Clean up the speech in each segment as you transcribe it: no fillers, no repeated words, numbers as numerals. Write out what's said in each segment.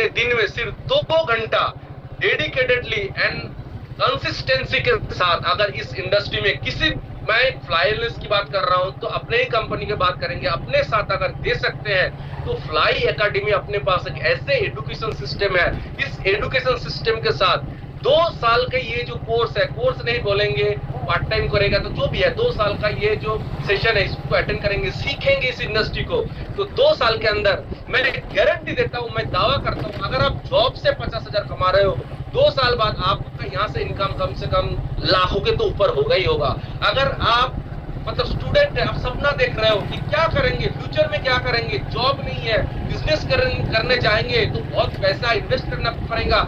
अपने दिन में सिर्फ 2 घंटा डेडिकेटेडली एंड कंसिस्टेंसी के साथ अगर इस इंडस्ट्री में किसी, मैं फ्लाईनेस की बात कर रहा हूं तो अपने ही कंपनी की बात करेंगे, अपने साथ अगर दे सकते हैं तो फ्लाई एकेडमी अपने पास एक ऐसे एजुकेशन सिस्टम है, इस एजुकेशन सिस्टम के साथ 2 साल का ये जो कोर्स है, कोर्स नहीं बोलेंगे, पार्ट टाइम करेगा तो जो भी है, 2 साल का ये जो सेशन है इसको अटेंड करेंगे, सीखेंगे इस इंडस्ट्री को, तो 2 साल के अंदर मैं गारंटी देता हूं, मैं दावा करता हूं, अगर आप जॉब से 50,000 कमा रहे हो, 2 साल बाद आपका यहाँ से इनकम कम से कम लाखों के तो ऊपर होगा ही होगा। अगर आप मतलब स्टूडेंट है, आप सपना देख रहे हो कि क्या करेंगे फ्यूचर में, क्या करेंगे, जॉब नहीं है, बिजनेस करने जाएंगे तो बहुत पैसा इन्वेस्ट करना पड़ेगा,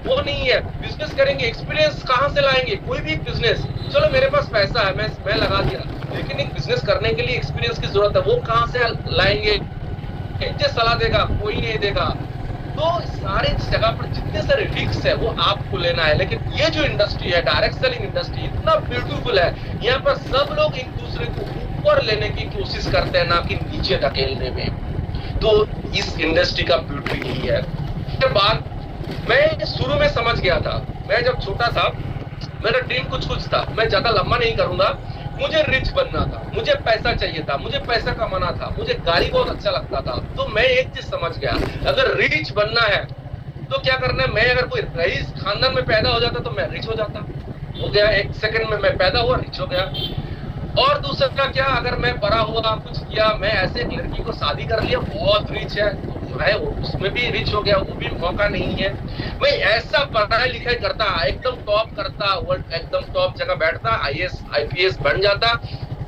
वो नहीं है, बिजनेस करेंगे, एक्सपीरियंस कहाँ से लाएंगे, कोई भी बिजनेस, चलो मेरे पास पैसा है, मैं लगा दिया, लेकिन एक बिजनेस करने के लिए एक्सपीरियंस की जरूरत है, वो कहाँ से लाएंगे, जो सलाह देगा कोई नहीं देगा। तो सारे जगह पर जितने सारे रिस्क है वो आपको लेना है। लेकिन ये जो इंडस्ट्री है, डायरेक्ट सेलिंग इंडस्ट्री, इतना ब्यूटीफुल है, यहाँ पर सब लोग एक दूसरे को ऊपर लेने की कोशिश करते हैं, ना कि नीचे धकेलने में। तो इस इंडस्ट्री का ब्यूटी यही है। उसके बाद मैं शुरू में समझ गया था, मैं जब छोटा था मेरा ड्रीम कुछ था, मैं ज्यादा लंबा नहीं करूंगा, मुझे रिच बनना था, मुझे पैसा चाहिए था, मुझे पैसा कमाना था, मुझे गाड़ी बहुत अच्छा लगता था। तो मैं एक चीज समझ गया, अगर रिच बनना है तो क्या करना है, मैं अगर कोई रईस खानदान में पैदा हो जाता तो मैं रिच हो जाता, हो गया, 1 सेकंड में मैं पैदा हुआ, रिच हो गया। और दूसरा क्या, अगर मैं बड़ा हुआ, कुछ किया, मैं ऐसे एक लड़की को शादी कर लिया, बहुत रिच है, है उसमें भी रिच हो गया, वो भी मौका नहीं है। मैं ऐसा पढ़ाई लिखाई करता, एकदम टॉप करता, वर्ल्ड एकदम टॉप जगह बैठता, IAS IPS बन जाता,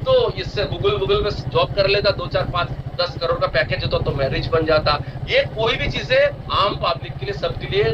तो इससे गूगल में जॉब कर लेता, 2 4 5 10 करोड़ का पैकेज होता तो मैं रिच बन जाता। ये कोई भी चीजें आम पब्लिक के लिए, सबके लिए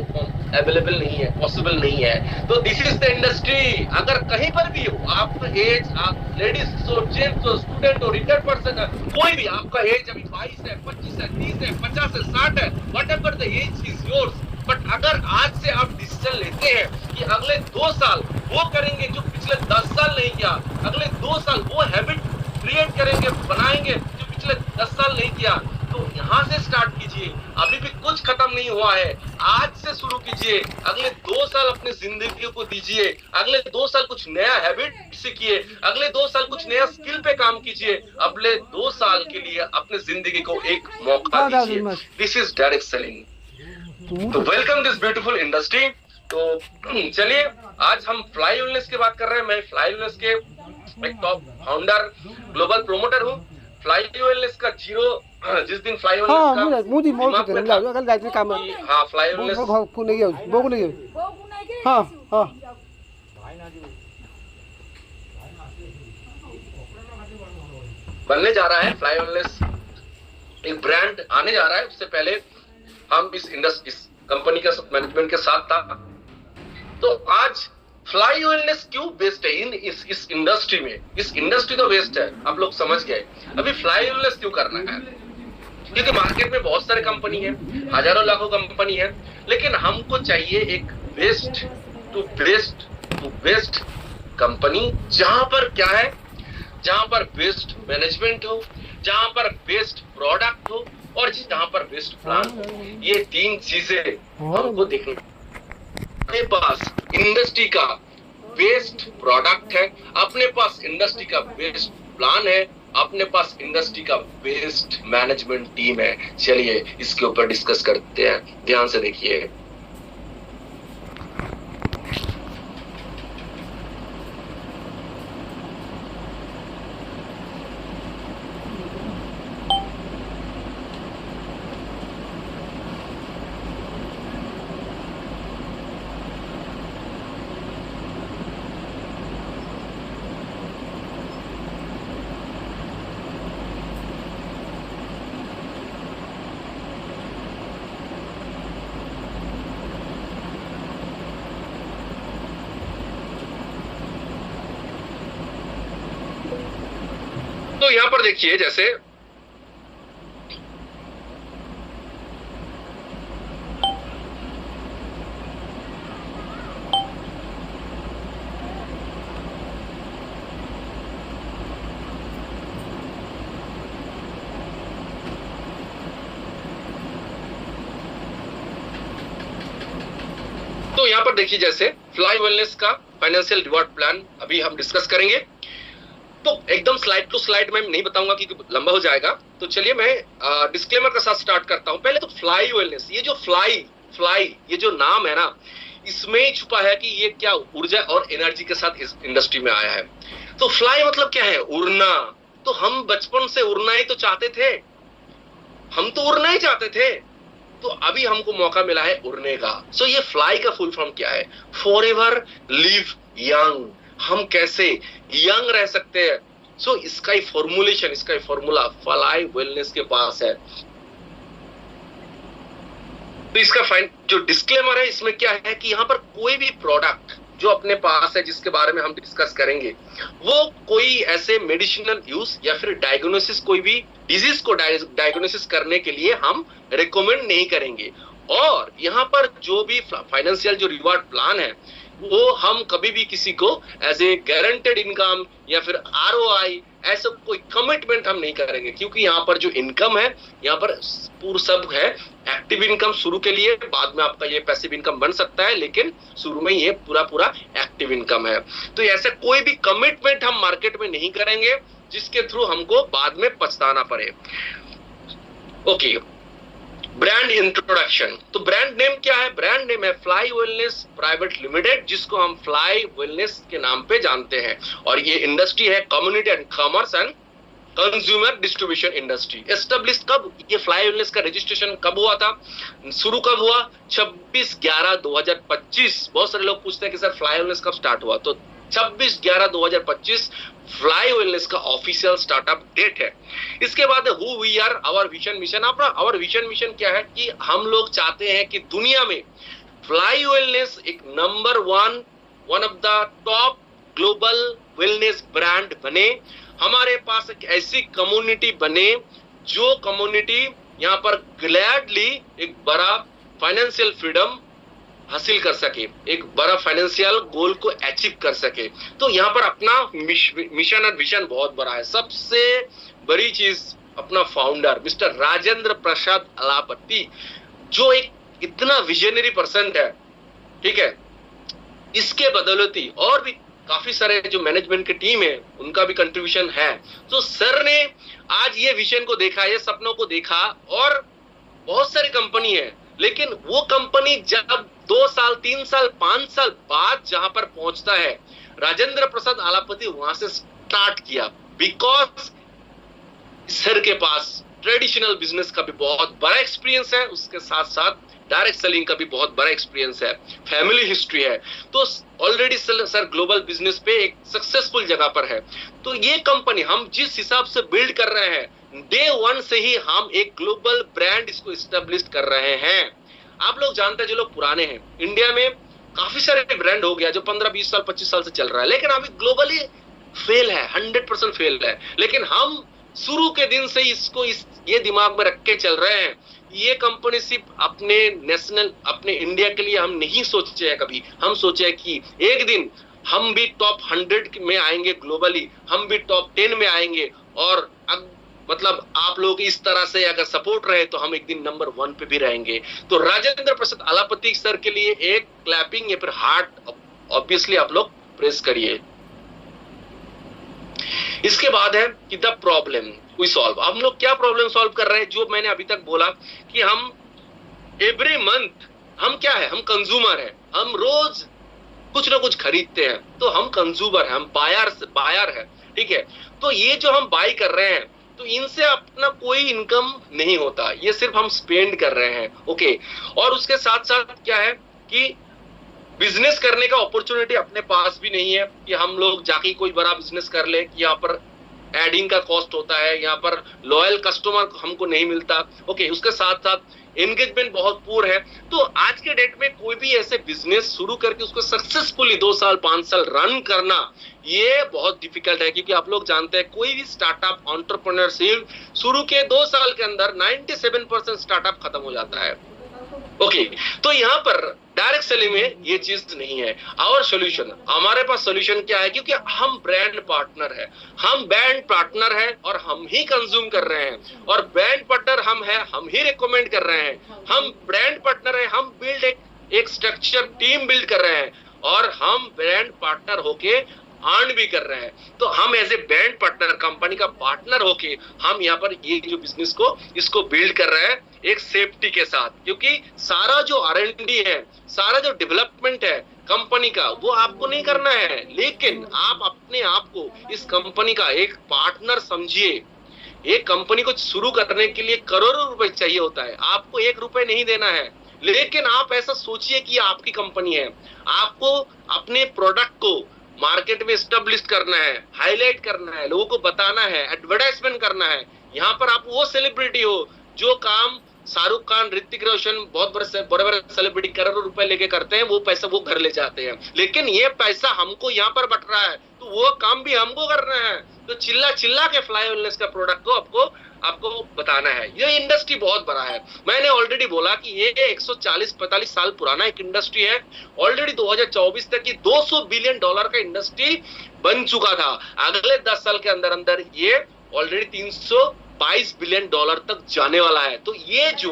अवेलेबल नहीं है, पॉसिबल नहीं है। तो दिस इज द इंडस्ट्री। अगर कहीं पर भी हो, आपका एज, आप लेडीज हो, जेंट्स हो, स्टूडेंट हो, रिटायर्ड पर्सन है, कोई भी, आपका एज अभी 22 है, 25 है, 30 है, 50 है, 60 है, whatever the age is yours, but अगर आज से आप डिसीजन लेते हैं कि अगले 2 साल वो करेंगे जो पिछले 10 साल नहीं किया, अगले 2 साल वो हैबिट क्रिएट करेंगे, बनाएंगे जो पिछले 10 साल नहीं किया, तो यहाँ से स्टार्ट कीजिए। अभी भी कुछ खत्म नहीं हुआ है, आज से शुरू कीजिए। अगले 2 साल अपनी जिंदगी को दीजिए, अगले 2 साल कुछ नया हैबिट सीखिए, अगले 2 साल कुछ नया स्किल पे काम कीजिए, अगले 2 साल के लिए अपनी जिंदगी को एक मौका दीजिए। This is direct selling. तो वेलकम दिस ब्यूटीफुल इंडस्ट्री। तो चलिए, आज हम फ्लाई वेलनेस की बात कर रहे हैं। मैं फ्लाई वेलनेस के एक टॉप फाउंडर, ग्लोबल प्रोमोटर हूँ। फ्लाई वेलनेस का जिस दिन फ्लाई वेलनेस का फ्लाई वेलनेस बनने जा रहा है, फ्लाई वेलनेस एक ब्रांड आने जा रहा है। उससे पहले हम इस कंपनी के मैनेजमेंट के साथ था। तो आज फ्लाई वेलनेस क्यों बेस्ट है इस इंडस्ट्री में? इस इंडस्ट्री तो बेस्ट है, आप लोग समझ गए। अभी फ्लाई वेलनेस क्यों करना है? क्योंकि मार्केट में बहुत सारे कंपनी है, हजारों लाखों कंपनी है, लेकिन हमको चाहिए एक बेस्ट टू बेस्ट कंपनी, जहां पर क्या है, जहां पर बेस्ट मैनेजमेंट हो, जहां पर बेस्ट प्रोडक्ट हो और जहां पर बेस्ट प्लान हो। ये 3 चीजें हमको देखनी। अपने पास इंडस्ट्री का बेस्ट प्रोडक्ट है, अपने पास इंडस्ट्री का बेस्ट प्लान है, अपने पास इंडस्ट्री का बेस्ट मैनेजमेंट टीम है। चलिए इसके ऊपर डिस्कस करते हैं, ध्यान से देखिए। तो यहां पर देखिए, जैसे तो यहाँ पर देखिए, जैसे फ्लाई वेलनेस का फाइनेंशियल रिवॉर्ड प्लान अभी हम डिस्कस करेंगे। तो एकदम स्लाइड टू स्लाइड मैं नहीं बताऊंगा क्योंकि लंबा हो जाएगा। तो चलिए मैं डिस्क्लेमर के साथ स्टार्ट करता हूं। पहले तो फ्लाई वेलनेस, ये जो फ्लाई ये जो नाम है ना, इसमें ही छुपा है कि ये क्या ऊर्जा और एनर्जी के साथ इस इंडस्ट्री में आया है। तो फ्लाई मतलब क्या है? उड़ना। तो हम बचपन से उड़ना ही तो चाहते थे, हम तो उड़ना ही चाहते थे, तो अभी हमको मौका मिला है उड़ने का। सो ये फ्लाई का फुल फॉर्म क्या है? Forever live young. हम कैसे यंग रह सकते हैं? सो इसका ही फॉर्मुलेशन, इसका ही फॉर्मूला फ्लाई वेलनेस के पास है। तो इसका जो डिस्क्लेमर है इसमें क्या है कि यहाँ पर कोई भी प्रोडक्ट जो अपने पास है जिसके बारे में हम डिस्कस करेंगे, वो कोई ऐसे मेडिसिनल यूज या फिर डायग्नोसिस, कोई भी डिजीज को डायग्नोसिस करने के लिए हम रिकमेंड नहीं करेंगे। और यहाँ पर जो भी फाइनेंशियल जो रिवार्ड प्लान है, वो हम कभी भी किसी को एज ए गारंटेड इनकम या फिर ROI ऐसा कोई कमिटमेंट हम नहीं करेंगे, क्योंकि यहाँ पर जो इनकम है, यहाँ पर पूरा सब है एक्टिव इनकम शुरू के लिए। बाद में आपका ये पैसिव इनकम बन सकता है, लेकिन शुरू में ये पूरा एक्टिव इनकम है। तो ऐसा कोई भी कमिटमेंट हम मार्केट में नहीं करेंगे जिसके थ्रू हमको बाद में पछताना पड़े। Okay, brand introduction. तो ब्रांड नेम क्या है? ब्रांड नेम है फ्लाई वेलनेस प्राइवेट लिमिटेड, जिसको हम फ्लाई वेलनेस के नाम पे जानते हैं। और ये इंडस्ट्री है community and commerce and consumer distribution industry. Establish कब? ये फ्लाई वेलनेस का रजिस्ट्रेशन कब हुआ था, शुरू कब हुआ? 26/11/2025। बहुत सारे लोग पूछते हैं कि सर फ्लाई वेलनेस कब स्टार्ट हुआ? तो 26/11/2025 फ्लाई वेलनेस का ऑफिशियल स्टार्टअप डेट है। इसके बाद who we are, our vision mission. अपना आवर विजन मिशन क्या है कि हम लोग चाहते हैं कि दुनिया में फ्लाई वेलनेस एक number one of the top global wellness brand बने। हमारे पास एक ऐसी कम्युनिटी बने जो कम्युनिटी यहाँ पर ग्लैडली एक बड़ा फाइनेंशियल फ्रीडम हासिल कर सके, एक बड़ा फाइनेंशियल गोल को अचीव कर सके। तो यहाँ पर अपना मिशन और विजन बहुत बड़ा है। सबसे बड़ी चीज अपना फाउंडर मिस्टर राजेंद्र प्रसाद अलापति, जो एक इतना विजनरी पर्सन है, ठीक है, इसके बदौलती और भी काफी सारे जो मैनेजमेंट की टीम है उनका भी कंट्रीब्यूशन है। तो सर ने आज ये विजन को देखा, ये सपनों को देखा, और बहुत सारी कंपनी है, लेकिन वो कंपनी जब 2 साल 3 साल 5 साल बाद जहां पर पहुंचता है, राजेंद्र प्रसाद आलापति वहां से स्टार्ट किया। बिकॉज सर के पास ट्रेडिशनल बिजनेस का भी बहुत बड़ा एक्सपीरियंस है, उसके साथ साथ डायरेक्ट सेलिंग का भी बहुत बड़ा एक्सपीरियंस है, फैमिली हिस्ट्री है। तो ऑलरेडी सर ग्लोबल बिजनेस पे एक सक्सेसफुल जगह पर है। तो ये कंपनी हम जिस हिसाब से बिल्ड कर रहे हैं, डे 1 से ही हम एक ग्लोबल ब्रांड इसको एस्टेब्लिश कर रहे हैं। आप लोग जानते हैं, जो लोग पुराने हैं, इंडिया में काफी सारे ब्रांड हो गया जो 15 20 साल 25 साल से चल रहा है, लेकिन अभी ग्लोबली फेल है, 100% फेल है। लेकिन हम शुरू के दिन से इसको ये दिमाग में रख के चल रहे हैं, ये कंपनी सिर्फ अपने नेशनल, अपने इंडिया के लिए हम नहीं सोचे हैं कभी। हम सोचे हैं कि एक दिन हम भी टॉप 100 में आएंगे ग्लोबली, हम भी टॉप 10 में आएंगे, और मतलब आप लोग इस तरह से अगर सपोर्ट रहे तो हम एक दिन नंबर 1 पे भी रहेंगे। तो राजेंद्र प्रसाद आलापति सर के लिए एक क्लैपिंग या फिर हार्ट ऑब्वियसली आप लोग प्रेस करिए। इसके बाद है कि द प्रॉब्लम वी सॉल्व। हम लोग क्या प्रॉब्लम सॉल्व कर रहे हैं? जो मैंने अभी तक बोला कि हम एवरी मंथ, हम क्या है, हम कंज्यूमर है, हम रोज कुछ ना कुछ खरीदते हैं, तो हम कंज्यूमर है, हम बायर है, ठीक है। तो ये जो हम बाय कर रहे हैं, तो इनसे अपना कोई इनकम नहीं होता, ये सिर्फ हम स्पेंड कर रहे हैं, ओके। और उसके साथ साथ क्या है कि बिजनेस करने का अपॉर्चुनिटी अपने पास भी नहीं है कि हम लोग जाके कोई बड़ा बिजनेस कर ले। यहाँ पर एडिंग का कॉस्ट होता है, यहाँ पर लॉयल कस्टमर हमको नहीं मिलता, ओके। उसके साथ साथ एंगेजमेंट बहुत पुअर है। तो आज के डेट में कोई भी ऐसे बिजनेस शुरू करके उसको सक्सेसफुली 2 साल 5 साल रन करना, ये बहुत डिफिकल्ट है, क्योंकि आप लोग जानते हैं कोई भी स्टार्टअप एंटरप्रेन्योरशिप शुरू के 2 साल के अंदर 97% स्टार्टअप खत्म हो जाता है, ओके। तो यहाँ पर डायरेक्ट सेलिंग में ये चीज नहीं है। और सॉल्यूशन, हमारे पास सॉल्यूशन क्या है? क्योंकि हम ब्रांड पार्टनर है, हम ब्रांड पार्टनर है, और हम ही कंज्यूम कर रहे हैं, और ब्रांड पार्टनर हम है, हम ही रिकमेंड कर रहे हैं। हम ब्रांड पार्टनर है, हम बिल्ड एक एक स्ट्रक्चर टीम बिल्ड कर रहे हैं और हम ब्रांड पार्टनर होके अर्न भी कर रहे हैं। तो हम as a brand partner, company का पार्टनर होके हम यहाँ पर ये जो बिजनेस को इसको बिल्ड कर रहे हैं एक सेफ्टी के साथ, क्योंकि सारा जो R&D है, सारा जो डेवलपमेंट है कंपनी का, वो आपको नहीं करना है, लेकिन आप अपने आप को इस कंपनी का एक पार्टनर समझिए। एक कंपनी को शुरू करने के लिए करोड़ों रुपए चाहिए होता है, आपको 1 रुपए नहीं देना है, लेकिन आप ऐसा सोचिए कि आपकी कंपनी है, आपको अपने प्रोडक्ट को मार्केट में स्टेब्लिश करना है, हाईलाइट करना है, लोगों को बताना है, एडवर्टाइजमेंट करना है। यहाँ पर आप वो सेलिब्रिटी हो जो काम शाहरुख खान, ऋतिक रोशन, बहुत बड़े बड़े सेलिब्रिटी करोड़ों रुपए लेके करते हैं, वो पैसा वो घर ले जाते हैं, लेकिन ये पैसा हमको यहाँ पर बट रहा है, तो वो काम भी हमको करना है। तो चिल्ला चिल्ला के फ्लाई वेलनेस का प्रोडक्ट को आपको बताना है। ये इंडस्ट्री बहुत बड़ा है, मैंने ऑलरेडी बोला कि ये 140-45 साल पुराना एक इंडस्ट्री है। ऑलरेडी 2024 तक की $200 बिलियन का इंडस्ट्री बन चुका था। अगले 10 साल के अंदर अंदर ये ऑलरेडी $322 बिलियन तक जाने वाला है। तो ये जो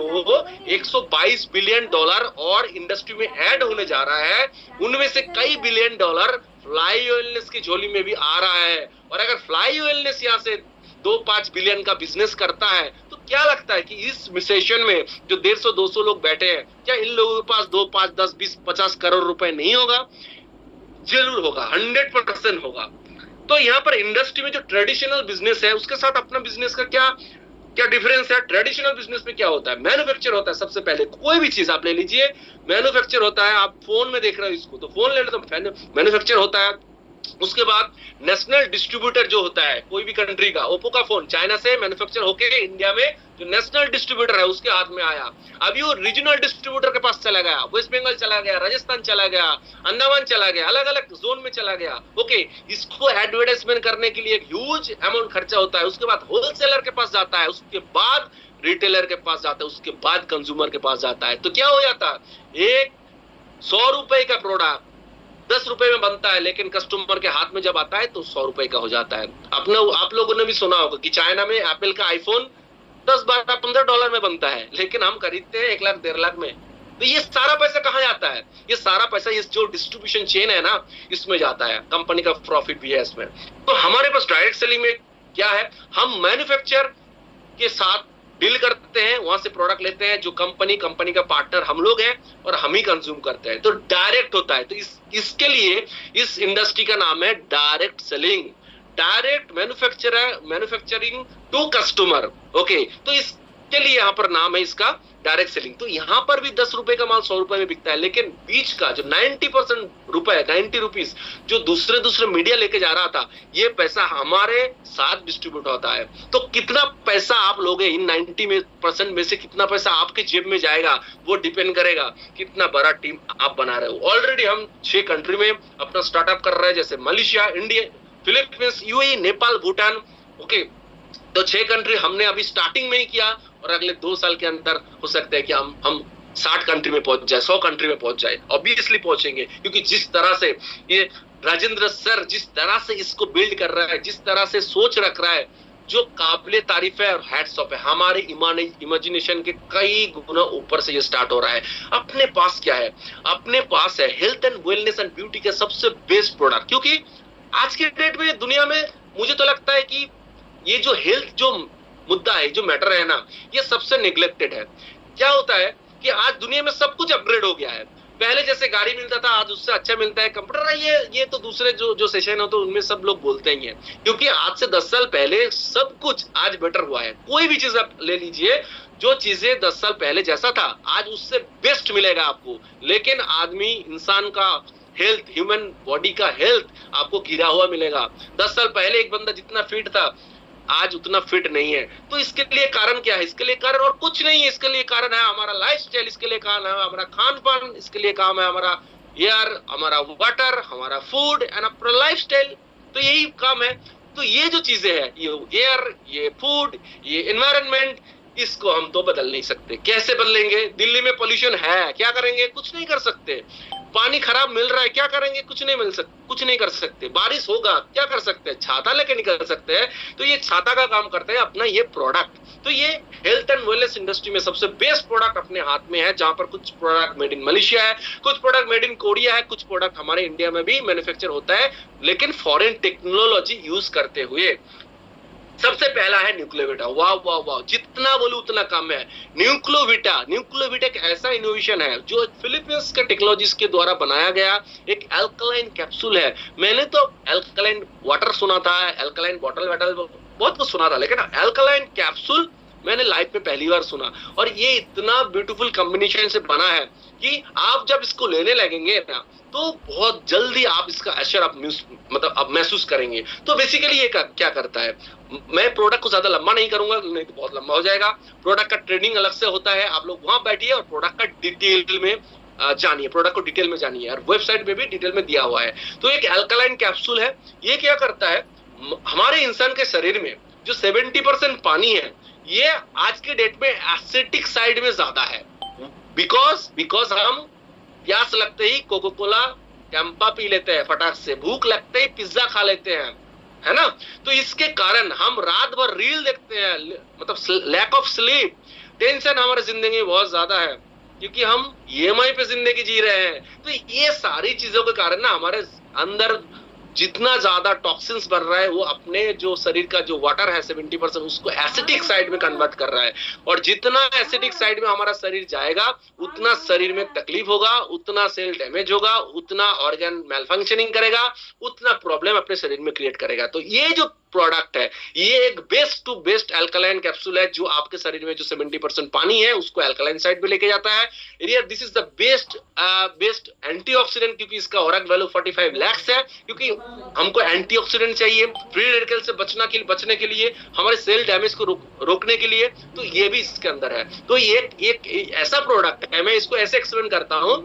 $122 बिलियन और इंडस्ट्री में ऐड होने जा रहा है, उनमें से कई बिलियन डॉलर फ्लाई वेलनेस की झोली में भी आ रहा है। और अगर फ्लाई वेलनेस यहाँ से 2-5 बिलियन का बिजनेस करता है, तो क्या लगता है कि इस सेशन में जो 150-200 लोग बैठे हैं, क्या इन लोगों के पास 2, 5, 10, 20, 50 करोड़ रुपए नहीं होगा? जरूर होगा, 100% होगा। तो यहाँ पर इंडस्ट्री में जो ट्रेडिशनल बिजनेस है उसके साथ अपना बिजनेस का क्या डिफरेंस है? ट्रेडिशनल बिजनेस में क्या होता है? मैन्युफैक्चर होता है। सबसे पहले कोई भी चीज आप ले लीजिए, मैन्युफैक्चर होता है। आप फोन में देख रहे हो इसको, तो फोन ले लो तो मैन्युफैक्चर होता है। उसके बाद नेशनल डिस्ट्रीब्यूटर जो होता है कोई भी कंट्री का, ओप्पो का फोन चाइना से मैन्युफैक्चर होके इंडिया में जो नेशनल डिस्ट्रीब्यूटर है उसके हाथ में आया, अभी वो रीजनल डिस्ट्रीब्यूटर के पास चला गया, वेस्ट बंगाल चला गया, राजस्थान चला गया, अंडमान चला गया, अलग अलग जोन में चला गया। ओके, इसको एडवर्टाइजमेंट करने के लिए एक ह्यूज अमाउंट खर्चा होता है। उसके बाद होलसेलर के पास जाता है, उसके बाद रिटेलर के पास जाता है, उसके बाद कंज्यूमर के पास जाता है। तो क्या हो जाता है, एक 100 रुपए का प्रोडक्ट 10 रुपए में बनता है, लेकिन कस्टमर के हाथ में जब आता है तो 100 रुपए का हो जाता है। आप लोगों ने भी सुना होगा कि चाइना में एप्पल का आईफोन 10, 12, 15 डॉलर में बनता है, लेकिन हम खरीदते हैं 1 लाख 1.5 लाख में। तो ये सारा पैसा कहाँ जाता है? ये सारा पैसा इस जो डिस्ट्रीब्यूशन चेन है ना, इसमें जाता है। कंपनी का प्रॉफिट भी है इसमें। तो हमारे पास डायरेक्ट सेलिंग में क्या है, हम मैन्युफैक्चर के साथ डील करते हैं, वहां से प्रोडक्ट लेते हैं, जो कंपनी का पार्टनर हम लोग हैं और हम ही कंज्यूम करते हैं। तो डायरेक्ट होता है। तो इसके लिए इस इंडस्ट्री का नाम है direct selling, direct manufacturing to customer. Okay, तो इसके लिए यहाँ पर नाम है इसका डायरेक्ट सेलिंग। तो यहाँ पर भी 10 रुपए का माल 100 रुपए में बिकता है, लेकिन बीच का जो 90% रुपए, 90 रुपीज जो दूसरे मीडिया लेके जा रहा था, ये पैसा हमारे साथ डिस्ट्रीब्यूट होता है। तो कितना पैसा आप लोगे इन 90% में से कितना पैसा आपके जेब में जाएगा, वो डिपेंड करेगा कितना बड़ा टीम आप बना रहे हो। ऑलरेडी हम 6 कंट्री में अपना स्टार्टअप कर रहे हैं, जैसे Malaysia, India, Philippines, UAE, Nepal, Bhutan. Okay, तो 6 कंट्री हमने अभी स्टार्टिंग में ही किया, और अगले 2 साल के अंदर हो सकता है कि हम 60 कंट्री में पहुंच जाए, 100 कंट्री में पहुंच जाए। ऑब्वियसली पहुंचेंगे, क्योंकि जिस तरह से ये राजेंद्र सर जिस तरह से इसको बिल्ड कर रहा है, जिस तरह से सोच रख रहा है, जो काबिले तारीफ है और हैट्स ऑफ है। हमारे इमेजिनेशन के कई गुना ऊपर से ये स्टार्ट हो रहा है। अपने पास क्या है? अपने पास है health and wellness and beauty के सबसे बेस्ट प्रोडक्ट। क्योंकि आज के डेट में दुनिया में मुझे तो लगता है कि ये जो हेल्थ जो मुद्दा है, जो मैटर है ना, ये सबसे नेग्लेक्टेड है। क्या होता है कि आज दुनिया में सब कुछ अपग्रेड हो गया है। पहले जैसे गाड़ी मिलता था, आज उससे अच्छा मिलता है कंप्यूटर। ये तो दूसरे जो सेशन हो तो उनमें सब लोग बोलते ही हैं, क्योंकि आज से 10 साल पहले सब कुछ आज बेटर हुआ है। कोई भी चीज आप ले लीजिए, जो चीजें 10 साल पहले जैसा था आज उससे बेस्ट मिलेगा आपको। लेकिन आदमी, इंसान का हेल्थ, ह्यूमन बॉडी का हेल्थ आपको गिरा हुआ मिलेगा। 10 साल पहले एक बंदा जितना फिट था आज उतना फिट नहीं है। तो इसके लिए कारण क्या है? इसके लिए कारण और कुछ नहीं है। इसके लिए कारण है हमारा लाइफस्टाइल, इसके लिए कारण है हमारा खान पान, इसके लिए काम है हमारा एयर, हमारा वाटर, हमारा फूड एंड अपना लाइफस्टाइल। तो यही काम है। तो ये जो चीजें हैं, ये एयर, ये फूड, ये एनवायरनमेंट, इसको हम तो बदल नहीं सकते। कैसे बदलेंगे? दिल्ली में पोल्यूशन है, क्या करेंगे? कुछ नहीं कर सकते। पानी खराब मिल रहा है, क्या करेंगे? कुछ नहीं कुछ नहीं कर सकते। बारिश होगा, क्या कर सकते हैं? छाता लेके निकल सकते हैं। तो ये छाता का काम करता है अपना ये प्रोडक्ट। तो ये हेल्थ एंड वेलनेस इंडस्ट्री में सबसे बेस्ट प्रोडक्ट अपने हाथ में है, जहां पर कुछ प्रोडक्ट मेड इन मलेशिया है, कुछ प्रोडक्ट मेड इन कोरिया है, कुछ प्रोडक्ट हमारे इंडिया में भी मैन्युफैक्चर होता है, लेकिन फॉरेन टेक्नोलॉजी यूज करते हुए। सबसे पहला है न्यूक्लियोविटा। वाह वाह वाह, जितना बोलूं उतना कम है। न्यूक्लियोविटा एक ऐसा इनोवेशन है जो फिलीपींस के टेक्नोलॉजिस्ट के द्वारा बनाया गया एक अल्कलाइन कैप्सूल है। मैंने तो अल्कलाइन वाटर सुना था, अल्कलाइन बॉटल बहुत कुछ सुना था, लेकिन अल्कलाइन कैप्सूल मैंने लाइफ में पहली बार सुना। और ये इतना ब्यूटीफुल कॉम्बिनेशन से बना है कि आप जब इसको लेने लगेंगे ना, तो बहुत जल्दी आप इसका असर आप महसूस करेंगे। तो बेसिकली ये क्या करता है, मैं प्रोडक्ट को ज्यादा लंबा नहीं करूंगा, नहीं तो बहुत लंबा हो जाएगा। प्रोडक्ट का ट्रेडिंग अलग से होता है, आप लोग वहां बैठिए और प्रोडक्ट का डिटेल में जानिए, प्रोडक्ट को डिटेल में जानिए, और वेबसाइट पे भी डिटेल में दिया हुआ है। तो एक अल्कलाइन कैप्सूल है, ये क्या करता है, हमारे इंसान के शरीर में जो 70% पानी है, ये आज के डेट में एसिडिक साइड में ज्यादा है। बिकॉज हम प्यास लगते ही कोका कोला कैंपा पी लेते हैं फटाक से, भूख लगते ही पिज्जा खा लेते हैं, है ना। तो इसके कारण हम रात भर रील देखते हैं, मतलब लैक ऑफ स्लीप, टेंशन हमारी जिंदगी में बहुत ज्यादा है, क्योंकि हम ईएमआई पे जिंदगी जी रहे हैं। तो ये सारी चीजों के कारण ना हमारे अंदर जितना ज्यादा टॉक्सिन्स बढ़ रहा है, वो अपने जो शरीर का जो वाटर है 70% उसको एसिडिक साइड में कन्वर्ट कर रहा है। और जितना एसिडिक साइड में हमारा शरीर जाएगा, उतना शरीर में तकलीफ होगा, उतना सेल डैमेज होगा, उतना ऑर्गन मेलफंक्शनिंग करेगा, उतना प्रॉब्लम अपने शरीर में क्रिएट करेगा। तो ये जो प्रोडक्ट है, ये एक best to best alkaline capsule है, जो आपके शरीर में जो 70% पानी है उसको अल्कलाइन साइड पे लेके जाता है। This is the best antioxidant, क्योंकि इसका ऑरक वैल्यू 45 लाख है, क्योंकि हमको एंटीऑक्सीडेंट चाहिए फ्री रेडिकल से बचने के लिए, हमारे सेल डैमेज को रोकने के लिए। तो ये भी इसके अंदर है। तो ये एक ऐसा प्रोडक्ट है, मैं इसको ऐसे एक्सप्लेन करता हूं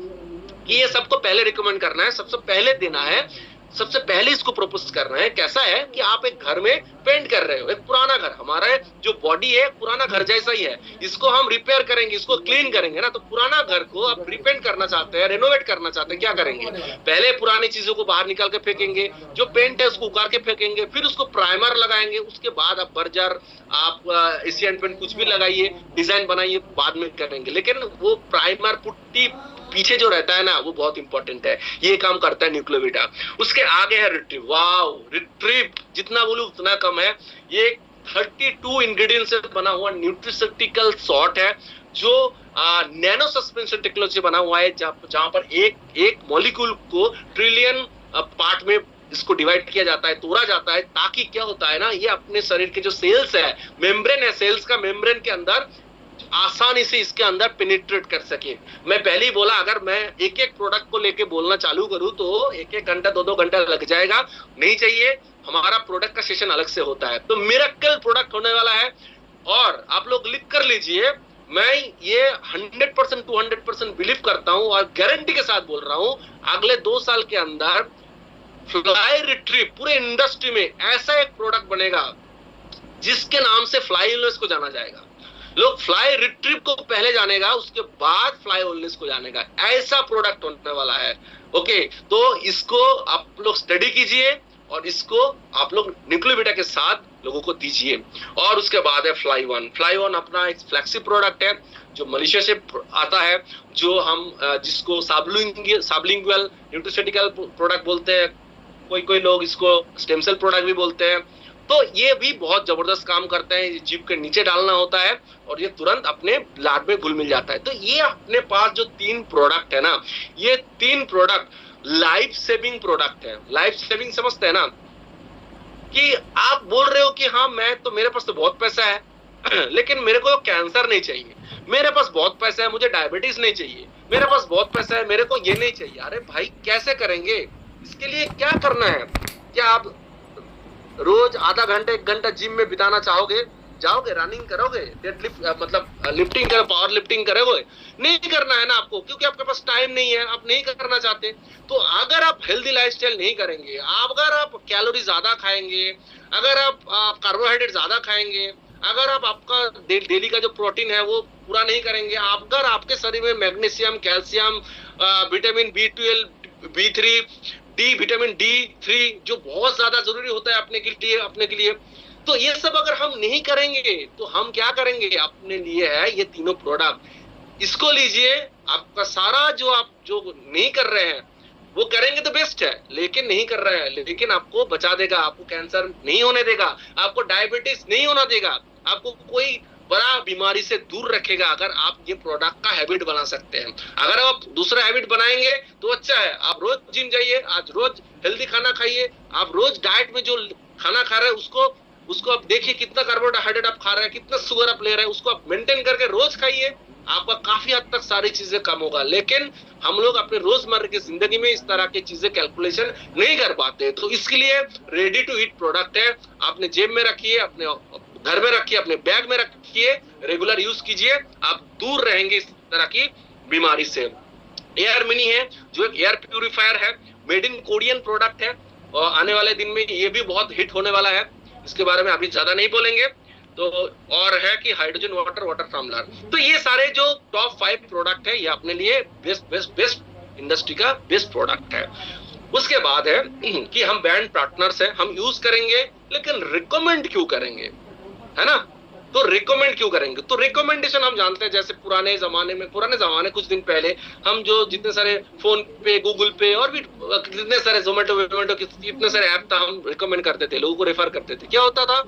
कि ये सबको पहले रिकमेंड करना है, सबसे पहले देना है, सबसे पहले इसको प्रपोज करना है। कैसा है कि आप एक घर में पेंट कर रहे हो, एक पुराना घर, हमारा जो बॉडी है पुराना घर जैसा ही है, इसको हम रिपेयर करेंगे, इसको क्लीन करेंगे ना। तो पुराना घर को आप रिपेंट करना चाहते हैं, रेनोवेट करना चाहते हैं, क्या करेंगे? पहले पुरानी चीजों को बाहर निकाल के फेंकेंगे, जो पेंट है उसको उतार के फेंकेंगे, फिर उसको प्राइमर लगाएंगे, उसके बाद आप बर्जर, आप एशियन पेंट कुछ भी लगाइए, डिजाइन बनाइए, बाद में करेंगे। लेकिन वो प्राइमर पुट्टी पीछे जो रहता है ना, वो बहुत इंपॉर्टेंट है। ये काम करता है न्यूक्लियोविटा। उसके आगे है रिट्रीव। वाओ, रिट्रीव जितना बोलूं उतना कम है। ये 32 इंग्रेडिएंट से बना हुआ न्यूट्रिसेटिकल सॉल्ट है, जो नैनो सस्पेंशन टेक्नोलॉजी बना हुआ है, जहां पर एक मॉलिक्यूल को ट्रिलियन पार्ट में इसको डिवाइड किया जाता है, तोड़ा जाता है, ताकि क्या होता है ना, ये अपने शरीर के जो सेल्स है, मेम्ब्रेन है, सेल्स का मेम्ब्रेन के अंदर आसानी से इसके अंदर पेनिट्रेट कर सके। मैं पहले ही बोला, अगर मैं एक एक प्रोडक्ट को लेके बोलना चालू करूं तो एक घंटा 2 घंटा लग जाएगा, नहीं चाहिए। हमारा प्रोडक्ट का सेशन अलग से होता है। तो मिरेकल प्रोडक्ट होने वाला है, और आप लोग लिख कर लीजिए, मैं ये 100% 200% बिलीव करता हूं और गारंटी के साथ बोल रहा हूं, अगले 2 साल के अंदर फ्लाई रिट्रीव पूरे इंडस्ट्री में ऐसा एक प्रोडक्ट बनेगा जिसके नाम से फ्लाई इलनेस को जाना जाएगा। लोग फ्लाई रिट्रीव को पहले जानेगा, उसके बाद फ्लाई इलनेस को जानेगा। ऐसा प्रोडक्ट होने वाला है। ओके, तो इसको आप लोग स्टडी कीजिए और इसको आप लोग न्यूक्लियोविटा के साथ लोगों को दीजिए। और उसके बाद है फ्लाई वन अपना एक फ्लैगशिप प्रोडक्ट है, जो मलेशिया से आता है, जो हम जिसको साबलिंगुअल न्यूट्रिसेटिकल प्रोडक्ट बोलते हैं, कोई लोग इसको स्टेम सेल प्रोडक्ट भी बोलते हैं। तो ये भी बहुत जबरदस्त काम करते हैं। जीभ के नीचे डालना होता है और ये तुरंत अपने ब्लड में घुल मिल जाता है। तो ये अपने पास जो 3 प्रोडक्ट है ना, ये 3 प्रोडक्ट लाइफ सेविंग प्रोडक्ट है। लाइफ सेविंग समझते हैं ना, कि आप बोल रहे हो कि हाँ मेरे पास तो बहुत पैसा है लेकिन मेरे को कैंसर नहीं चाहिए, मेरे पास बहुत पैसा है, मुझे डायबिटीज नहीं चाहिए, मेरे पास बहुत पैसा है, मेरे को ये नहीं चाहिए। अरे भाई, कैसे करेंगे? इसके लिए क्या करना है? क्या आप रोज आधा घंटा 1 घंटा जिम में बिताना चाहोगे? जाओगे, रनिंग करोगे, डेडलिफ्ट मतलब लिफ्टिंग करो, पावर लिफ्टिंग करोगे? नहीं करना है ना आपको, क्योंकि आपके पास टाइम नहीं है, आप नहीं करना चाहते। तो अगर आप हेल्दी लाइफस्टाइल नहीं करेंगे, अगर आप कैलोरी ज्यादा खाएंगे, अगर आप कार्बोहाइड्रेट ज्यादा खाएंगे, अगर आप आपका डेली का जो प्रोटीन है वो पूरा नहीं करेंगे, अगर आपके शरीर में magnesium, calcium, vitamin B12, B3, D, vitamin D3 जो बहुत ज्यादा जरूरी होता है अपने के लिए, तो ये सब अगर हम नहीं करेंगे तो हम क्या करेंगे? अपने लिए है ये तीनों प्रोडक्ट, इसको लीजिए। आपका सारा जो आप जो नहीं कर रहे हैं वो करेंगे तो बेस्ट है, लेकिन नहीं कर रहे हैं, लेकिन आपको बचा देगा, आपको कैंसर नहीं होने देगा, आपको डायबिटीज नहीं होना देगा, आपको कोई बड़ा बीमारी से दूर रखेगा अगर आप ये प्रोडक्ट का हैबिट बना सकते हैं। अगर आप दूसरा हैबिट बनाएंगे तो अच्छा है, आप रोज जिम जाइए, आज रोज हेल्दी खाना खाइए, आप रोज डाइट में जो खाना खा रहे हैं उसको आप देखिए कितना कार्बोहाइड्रेट आप खा रहे हैं, कितना शुगर आप ले रहे हैं, उसको आप मेंटेन करके रोज खाइए, आपका काफी हद तक सारी चीजें कम होगा। लेकिन हम लोग अपने रोजमर्रा की जिंदगी में इस तरह की चीजें कैलकुलेशन नहीं कर पाते, तो इसके लिए रेडी टू ईट प्रोडक्ट है, आपने जेब में रखिए, अपने घर में रखिए, अपने बैग में रखिए, रेगुलर यूज कीजिए, आप दूर रहेंगे इस तरह की बीमारी से। एयर मिनी है जो एक एयर प्यूरिफायर है, मेड इन कोरियन प्रोडक्ट है, और आने वाले दिन में ये भी बहुत हिट होने वाला है, इसके बारे में अभी ज्यादा नहीं बोलेंगे। तो और है कि हाइड्रोजन वाटर फ्रॉमलर। तो ये सारे जो टॉप 5 प्रोडक्ट है ये अपने लिए बेस्ट इंडस्ट्री का बेस्ट प्रोडक्ट है। उसके बाद है कि हम ब्रांड पार्टनर्स है, हम यूज करेंगे लेकिन रिकमेंड क्यों करेंगे, है ना? तो रिकमेंड क्यों करेंगे? तो रिकमेंडेशन हम जानते हैं, जैसे पुराने जमाने कुछ दिन पहले हम जो जितने सारे फोन पे, गूगल पे और भी कितने सारे जोमेटो इतने सारे ऐप था, हम रिकमेंड करते थे, लोगों को रेफर करते थे। क्या होता था?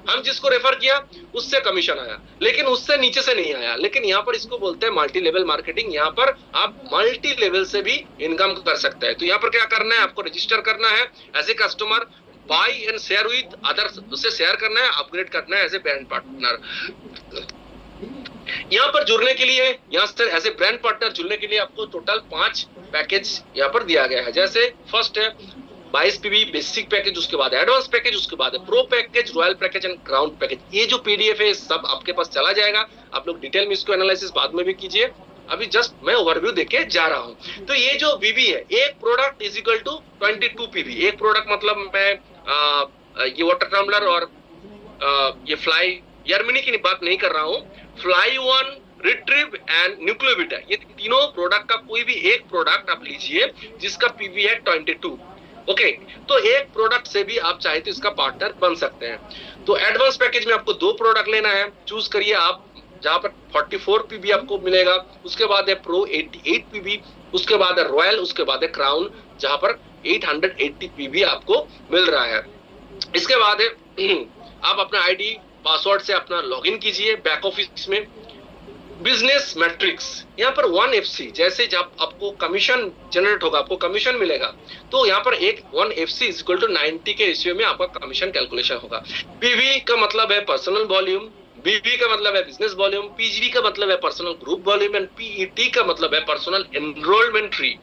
हम जिसको रेफर किया उससे कमीशन आया, लेकिन उससे नीचे से नहीं आया। लेकिन यहाँ पर इसको बोलते हैं मल्टी लेवल मार्केटिंग, यहाँ पर आप मल्टी लेवल से भी इनकम कर सकते हैं। तो यहाँ पर क्या करना है? आपको रजिस्टर करना है as a customer, buy and share with others, उससे शेयर करना है, अपग्रेड करना है एज ए ब्रांड पार्टनर। यहाँ पर जुड़ने के लिए, यहाँ से एज ए ब्रांड पार्टनर जुड़ने के लिए आपको टोटल 5 पैकेज यहाँ पर दिया गया है। जैसे फर्स्ट है 22 PB बेसिक पैकेज, उसके बाद एडवांस पैकेज, उसके बाद pro package, royal package and crown package. ये जो PDF है सब आपके पास चला जाएगा, आप लोग डिटेल में इसको एनालिसिस बाद में भी कीजिए, अभी जस्ट मैं ओवरव्यू देके जा रहा हूं। तो ये जो BB है, एक product is equal to 22 PB। एक प्रोडक्ट मतलब मैं ये वाटर टम्बलर और ये फ्लाई एयर मिनी की बात नहीं कर रहा हूं, फ्लाई वन, रिट्रीव एंड न्यूक्लियोविटा, ये तीनों प्रोडक्ट का कोई भी एक प्रोडक्ट आप लीजिए जिसका PB है 22। ओके, तो एक प्रोडक्ट से भी आप चाहे तो इसका पार्टनर बन सकते हैं। तो एडवांस पैकेज में आपको 2 प्रोडक्ट लेना है, चूज करिए आप, जहां पर 44 PB आपको मिलेगा, उसके बाद है प्रो 88 PB, उसके बाद है रॉयल, उसके बाद है क्राउन जहां पर 880 PB आपको मिल रहा है। इसके बाद है आप अपना ID पासवर्ड से अपना लॉगिन कीजिए बैक ऑफिस में। बिजनेस मैट्रिक्स, यहाँ पर 1FC, जैसे जब आपको कमीशन जनरेट होगा, आपको कमीशन मिलेगा, तो यहाँ पर एक 1FC इज इक्वल टू 90 के रेशियो में आपका कमीशन कैलकुलेशन होगा। PV का मतलब है पर्सनल वॉल्यूम, BV का मतलब है बिजनेस वॉल्यूम, PGV का मतलब है personal group volume and PET का मतलब है पर्सनल एनरोलमेंट ट्री।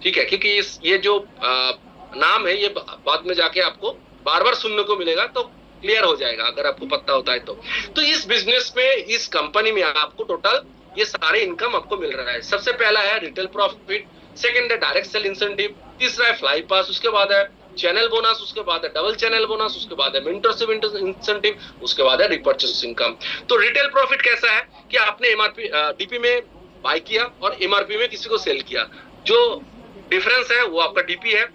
ठीक है, क्योंकि ये जो नाम है ये बाद में जाके आपको बार बार सुनने को मिलेगा, तो क्लियर हो जाएगा अगर आपको पता होता है तो इस बिजनेस में, इस कंपनी में आपको टोटल ये सारे इनकम आपको मिल रहा है। सबसे पहला है रिटेल प्रॉफिट, सेकंड है डायरेक्ट सेल इंसेंटिव, तीसरा है फ्लाई पास, उसके बाद है चैनल बोनस, उसके बाद है डबल चैनल बोनस, उसके बाद है मेंटरशिप इंसेंटिव, उसके बाद है रिपर्चेस इनकम। तो रिटेल प्रॉफिट कैसा है कि आपने MRP DP में बाय किया और MRP में किसी को सेल किया, जो डिफरेंस है वो आपका DP है,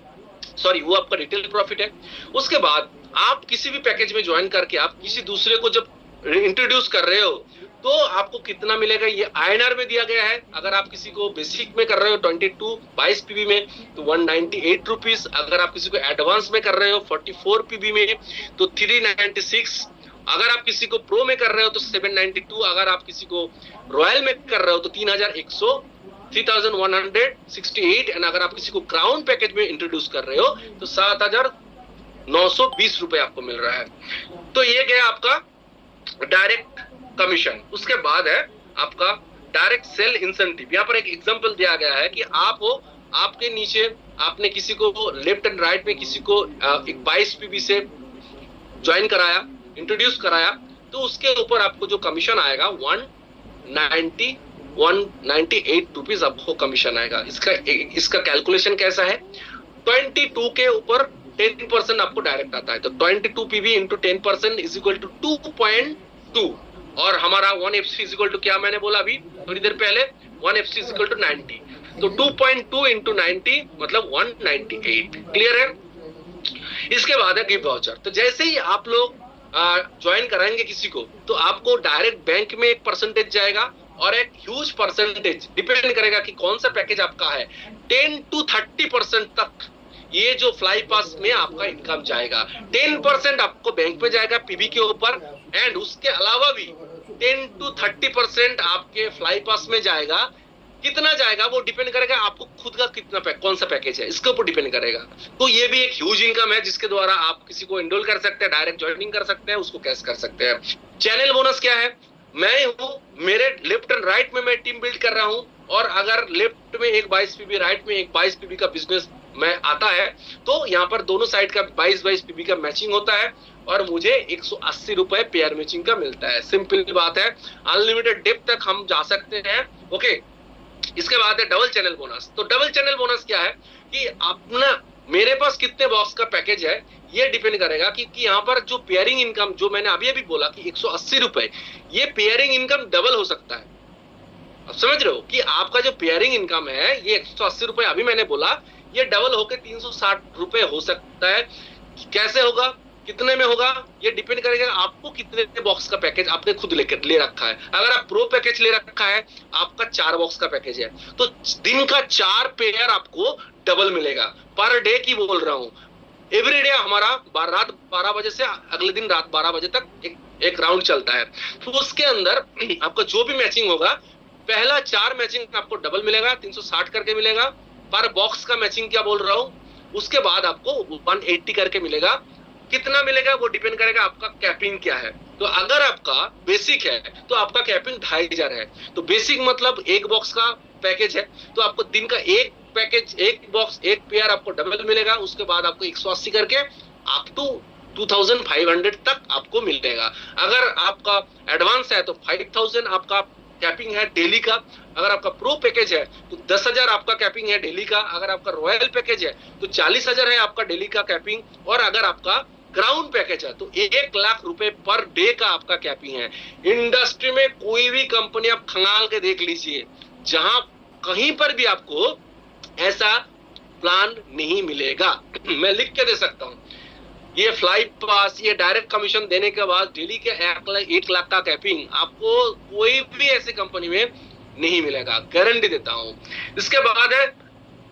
सॉरी वो आपका रिटेल प्रॉफिट है। उसके बाद आप किसी भी पैकेज में ज्वाइन करके आप किसी दूसरे को जब इंट्रोड्यूस कर रहे हो तो आपको कितना मिलेगा, ये INR में दिया गया है। अगर आप किसी को बेसिक में कर रहे हो 22 PB में तो 198 रुपीज, अगर आप किसी को एडवांस में कर रहे हो 44 PB में तो 396, अगर आप किसी को प्रो में कर रहे हो तो 792, अगर आप किसी को रॉयल में कर रहे हो तो 3168, एंड अगर आप किसी को क्राउन पैकेज में इंट्रोड्यूस कर रहे हो तो 7920 रुपए आपको मिल रहा है। तो ये गया आपका डायरेक्ट कमीशन। उसके बाद है आपका डायरेक्ट सेल इंसेंटिव। यहाँ पर एक एग्जांपल दिया गया है कि आप हो, आपके नीचे आपने किसी को लेफ्ट एंड राइट में किसी को एक 22 PB से ज्वाइन कराया, इंट्रोड्यूस कराया, तो उसके ऊपर आपको जो कमीशन आएगा 198 रुपीज आपको कमीशन आएगा। इसका कैलकुलेशन कैसा है, 22 के ऊपर 10% आपको डायरेक्ट आता है, तो 22 PB into 10% is equal to 2.5 2 और हमारा 1FC इज इक्वल टू क्या मैंने बोला अभी थोड़ी देर पहले 1FC इज इक्वल टू 90 तो 2.2 इंटू 90 मतलब 198 क्लियर है। इसके बाद है गिफ्ट वाउचर। तो जैसे ही आप लोग ज्वाइन कराएंगे किसी को तो आपको डायरेक्ट बैंक में एक परसेंटेज जाएगा और एक ह्यूज परसेंटेज डिपेंड करेगा कि कौन सा पैकेज आपका है 10 to 30% तक ये जो फ्लाई पास में आपका इनकम जाएगा। 10% आपको बैंक में जाएगा पीबी के ऊपर एंड उसके अलावा भी 10 to 30% आपके फ्लाई पास में जाएगा। कितना जाएगा वो डिपेंड करेगा आपको खुद का कितना कौन सा पैकेज है इसके ऊपर डिपेंड करेगा। तो ये भी एक ह्यूज इनकम है जिसके द्वारा आप किसी को एनरोल कर सकते हैं, डायरेक्ट ज्वाइनिंग कर सकते हैं, उसको कैश कर सकते हैं। चैनल बोनस क्या है, मैं हूँ मेरे लेफ्ट एंड राइट में मैं टीम बिल्ड कर रहा हूँ और अगर लेफ्ट में एक 22 पीबी राइट में एक 22 पीबी का बिजनेस में आता है तो यहाँ पर दोनों साइड का 22 पीबी का मैचिंग होता है और मुझे 180 रुपए पेयर मैचिंग का मिलता है। सिंपल बात है, अनलिमिटेड डेप्थ तक हम जा सकते हैं। ओके, इसके बाद है डबल चैनल बोनस। तो डबल चैनल बोनस क्या है कि अपना मेरे पास कितने बॉक्स का पैकेज है ये डिपेंड करेगा कि यहाँ पर जो पेयरिंग इनकम जो मैंने अभी अभी बोला कि 180 रुपए ये पेयरिंग इनकम डबल हो सकता है। अब समझ रहे हो कि आपका जो पेयरिंग इनकम है ये 180 रुपए अभी मैंने बोला ये डबल होकर 360 रुपए हो सकता है। कैसे होगा, कितने में होगा, ये डिपेंड करेगा आपको कितने बॉक्स का पैकेज आपने खुद ले रखा है। अगर आप प्रो पैकेज ले रखा है आपका 4 बॉक्स का पैकेज है तो दिन का 4 पेयर आपको डबल मिलेगा। पर डे की बोल रहा हूं, एवरी डे हमारा रात 12 बजे से अगले दिन रात 12 बजे तक एक राउंड चलता है। तो उसके अंदर आपका जो भी मैचिंग होगा पहला 4 मैचिंग आपको डबल मिलेगा, 360 करके मिलेगा। पर बॉक्स का मैचिंग क्या बोल रहा हूं, उसके बाद आपको 180 करके मिलेगा। कितना मिलेगा वो डिपेंड करेगा आपका कैपिंग क्या है। तो अगर आपका बेसिक है तो आपका कैपिंग 2500 है। तो बेसिक मतलब एक बॉक्स का पैकेज है तो आपको दिन का एक पैकेज एक बॉक्स एक पेयर आपको डबल मिलेगा। उसके बाद आपको 180 करके अप टू 2500 तक आपको मिलेगा। अगर आपका एडवांस है तो 5000 आपका कैपिंग है डेली का। अगर आपका प्रो पैकेज है तो 10,000 आपका कैपिंग है डेली का। अगर आपका रॉयल पैकेज है तो 40,000 है आपका डेली का कैपिंग। और अगर आपका क्राउन पैकेज है तो 1 लाख रुपए पर डे का आपका कैपिंग है। इंडस्ट्री में कोई भी कंपनी आप खंगाल के देख लीजिए, जहां कहीं पर भी आपको ऐसा प्लान नहीं मिलेगा। मैं लिख के दे सकता हूं, ये फ्लाई पास ये डायरेक्ट कमीशन देने के बाद डेली के 1 लाख का कैपिंग आपको कोई भी ऐसी कंपनी में नहीं मिलेगा, गारंटी देता हूं। इसके बाद है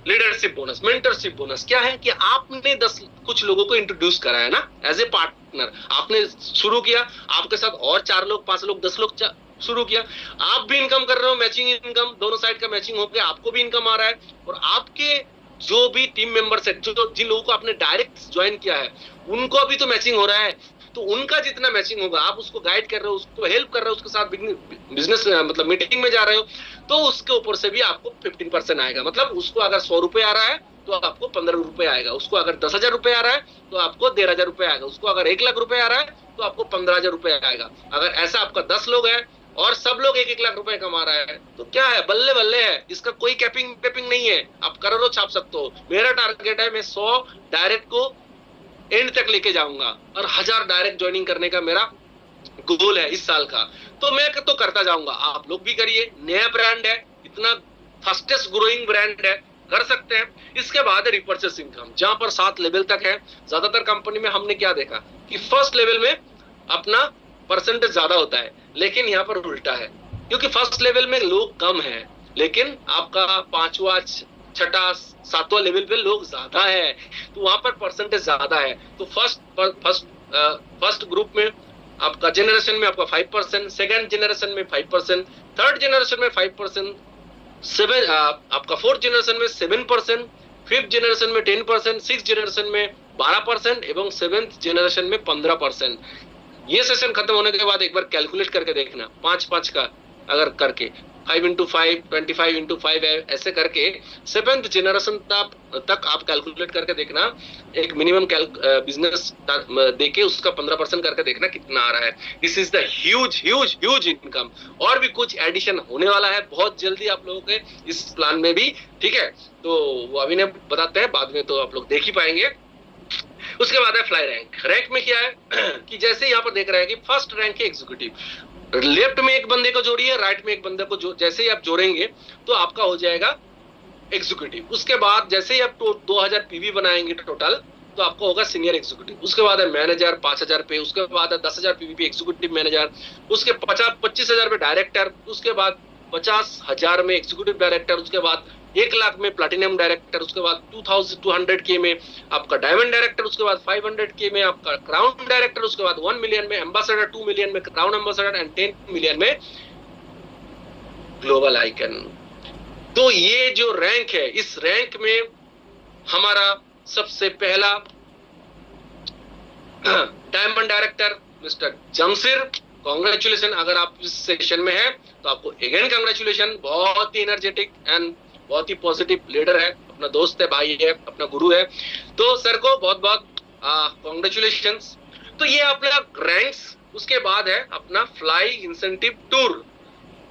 लीडरशिप बोनस, मेंटरशिप बोनस। क्या है कि आपने कुछ लोगों को इंट्रोड्यूस करा है ना एज ए पार्टनर, आपने शुरू किया, आपके साथ और 4 लोग 5 लोग 10 लोग शुरू किया, आप भी इनकम कर रहे हो, मैचिंग इनकम दोनों साइड का मैचिंग हो गया, आपको भी इनकम आ रहा है और आपके जो भी टीम मेंबर्स है जो जिन लोगों को आपने डायरेक्ट ज्वाइन किया है उनको भी तो मैचिंग हो रहा है। तो उनका जितना मैचिंग होगा आप उसको गाइड कर रहे हो, उसको हेल्प कर रहे हो, उसके साथ बिजनेस मतलब मीटिंग में जा रहे हो तो उसके ऊपर से भी आपको 15% आएगा। मतलब उसको अगर 100 रुपए आ रहा है तो आपको 15 रुपए आएगा, उसको अगर 10,000 रुपए आ रहा है तो आपको 13,000 रुपए आएगा, उसको अगर 1 लाख रुपए आ रहा है तो आपको 15,000 रुपए आएगा। अगर ऐसा आपका 10 लोग है और सब लोग 1-1 लाख रुपए कमा रहा है तो क्या है, बल्ले बल्ले है। इसका कोई कैपिंग नहीं है, आप करोड़ों छाप सकते हो। मेरा टारगेट है मैं 100 डायरेक्ट को एंड तक लेके जाऊंगा और 1000 डायरेक्ट ज्वाइनिंग करने का मेरा गोल है इस साल का। तो मैं तो करता जाऊंगा, आप लोग भी करिए। नया ब्रांड है, इतना फास्टेस्ट ग्रोइंग ब्रांड है, कर सकते हैं। इसके बाद है रिपर्चेस इनकम, जहां पर 7 लेवल तक है। ज्यादातर कंपनी में हमने क्या देखा कि फर्स्ट लेवल में अपना परसेंटेज ज्यादा होता है, लेकिन यहाँ पर उल्टा है क्योंकि फर्स्ट लेवल में लोग कम है लेकिन आपका 5वां 6वां 7वां लेवल पे लोग ज्यादा है तो वहां पर परसेंटेज ज्यादा है। तो फर्स्ट ग्रुप में आपका जेनरेशन में आपका 5%, सेकंड जेनरेशन में 5%, थर्ड जेनरेशन में 5%, आपका फोर्थ जेनरेशन में 7%, फिफ्थ जेनरेशन में 10%, सिक्स जेनरेशन में 12% एवं सेवेंथ जेनरेशन में 15%। ये सेशन खत्म होने के बाद एक बार कैलकुलेट करके देखना 5-5 का अगर करके 5 into 5 25 into 5 है, ऐसे करके 7th जेनरेशन तक आप कैलकुलेट करके देखना। एक मिनिमम बिजनेस देके उसका 15% करके देखना कितना आ रहा है। This is the huge income. और भी कुछ एडिशन होने वाला है बहुत जल्दी आप लोगों के इस प्लान में भी, ठीक है। तो वो अभी ने बताते हैं, बाद में तो आप लोग देख ही पाएंगे। उसके बाद है फ्लाई रैंक। रैंक में क्या है कि जैसे यहाँ पर देख रहे हैं कि फर्स्ट रैंक है एग्जीक्यूटिव, लेफ्ट में एक बंदे को जोड़िए, राइट में एक बंदे को जैसे ही आप जोड़ेंगे तो आपका हो जाएगा एग्जीक्यूटिव। उसके बाद जैसे ही आप 2000 पीवी बनाएंगे टोटल तो आपको होगा सीनियर एग्जीक्यूटिव। उसके बाद है मैनेजर 5000 पे, उसके बाद है 10,000 पीवी पे एग्जीक्यूटिव मैनेजर, उसके 25,000 पे डायरेक्टर, उसके बाद 50,000 में एग्जीक्यूटिव डायरेक्टर, उसके बाद 1,00,000 में प्लैटिनम डायरेक्टर, उसके बाद 2200K में आपका डायमंड डायरेक्टर, उसके बाद 500K में आपका क्राउन डायरेक्टर, उसके बाद 1 मिलियन में एम्बेसडर, 2 मिलियन में क्राउन एम्बेसडर एंड 10 मिलियन में ग्लोबल आइकन। तो ये जो रैंक है, इस रैंक में हमारा सबसे पहला diamond director mister Jamsher, congratulation. अगर आप इस सेशन में हैं तो आपको अगेन कॉन्ग्रेचुलेशन। बहुत ही एनर्जेटिक एंड बहुत ही पॉजिटिव लीडर है, अपना दोस्त है, भाई है, अपना गुरु है। तो सर को बहुत बहुत कॉन्ग्रेचुलेशन। तो ये अपना रैंक्स। उसके बाद है अपना फ्लाई इंसेंटिव टूर।